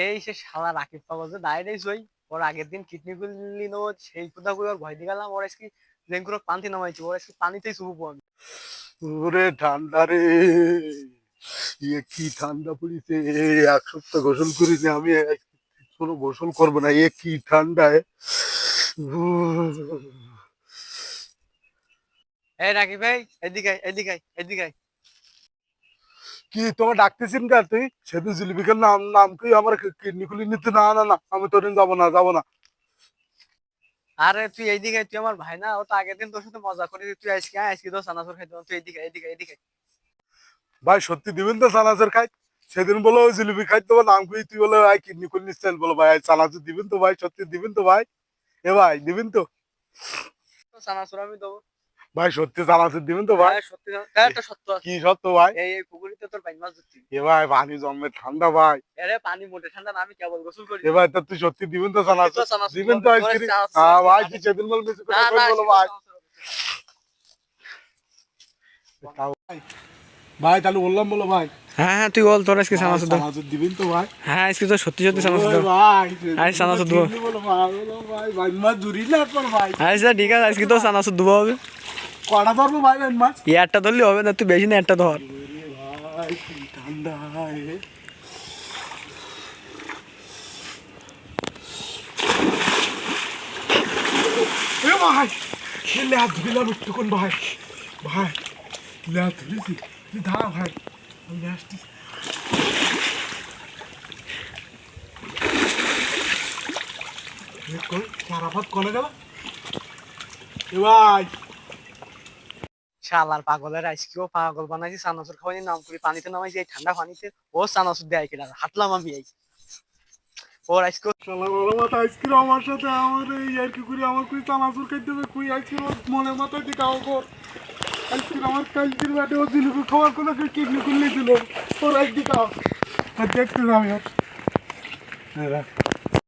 এই সে শালা রাকিব পাগল যে ডাইরেক্ট হই ওর আগের দিন কিডনি গুলি নো সেই কথা কই ওর ভয় দিয়ে গেলাম ওর আজকে যেন করে পানি নামাইছি ওর আজকে পানিতেই চুবো আমি। ওরে ঠান্ডা রে, ইয়ে কি ঠান্ডা পড়িছে। 1 সপ্তাহ গোসল করিনি আমি, কোনো গোসল করবো না। এ কি ঠান্ডায়। এই রাকিব ভাই এদিকে এদিকে এদিকে। কি তোমার ডাকতেছিস না তুই? সেদিন জিলিপিকার নাম নাম কি আমার কিডনি খুলি নিতে। না না না, আমি তোর যাবো না, যাবো না। আরে তুই এইদিকে, তুই আমার ভাই না? ও তো আগের দিন তোর সাথে মজা করে তুই আজকে আজকে তো সানাসুর খাইতে তুই এদিকে এদিকে এদিকে। ভাই সত্যি দিবেন তো চানাচুর খাই? সেদিন বলো ওই জিলিপি খাই, তোমার নাম কি তুই বলে ভাই কিডনি খুলি নিচ্ছে, বলো ভাই চানাচুর দিবেন তো ভাই? সত্যি দিবেন তো ভাই? এ ভাই দিবেন তো? সানাসুর আমি দেবো। ভাই সত্যি চানাচুর দিবেন তো ভাই? হ্যাঁ সত্যি, হ্যাঁ এটা সত্য। কি সত্য ভাই? এই পুকুরিতে তোর বাইন মাছ ধরছি। এ ভাই পানি জমে ঠান্ডা ভাই। আরে পানি মোটে ঠান্ডা না, আমি কেবল গোসল করি। এ ভাই তা তুই সত্যি দিবেন তো চানাচুর? চানাচুর দিবেন তো তোর আইসক্রিম? চানাচুর হ্যাঁ আছে। ভাই তুই সেদিন বল বেশি না কথা না কই বলো ভাই। ভাই তাহলে বললাম বলো ভাই। হ্যাঁ হ্যাঁ তুই বল তোর আজকে সানাসুর দাও। চানাচুর দিবেন তো ভাই? হ্যাঁ আজকে তো সত্যি সত্যি সানাসুর দাও। ভাই আরে চানাচুর দেবো। বলো ভাই, বলো ভাই, ভাই মাছ ধরি না একবার ভাই। আচ্ছা ঠিক আছে আজকে তো সানাসুর দেবো হবে। কটা ধরবো ভাই ভাই মাছ? একটা ধরলে হবে না, তুই বেশি না একটা ধর। ভাই কি ঠান্ডা। এ ভাই খেলে হাত ধুলাম একটুক্ষণ ভাই। ভাই হাত ধুলেছি, তুই দাঁড়া ভাই, আমি আসছি। চারাপাত কনে গেল এ ভাই? শালার পাগলের আজকেও পাগল বানাইছি, সানাসুর খাওয়ানি নাম করি পানিতে নামাইছি এই ঠান্ডা পানিতে। ও সানাসুর দেয় কিনা হাঁটলাম আমি এই ওর আজকে। শালা বড় মাথা আইসক্রিম আমার সাথে আমার এই আর কি করে আমার কুই চানাচুর খাইতে হবে, কুই আইসক্রিম মনের মাথায় দিকে কর। আইসক্রিম আমার কালকের বাটে ও জিলিপি খাওয়ার কোনো কিডনি খুললে দিল ওর একদিকে দেখতে যাবি।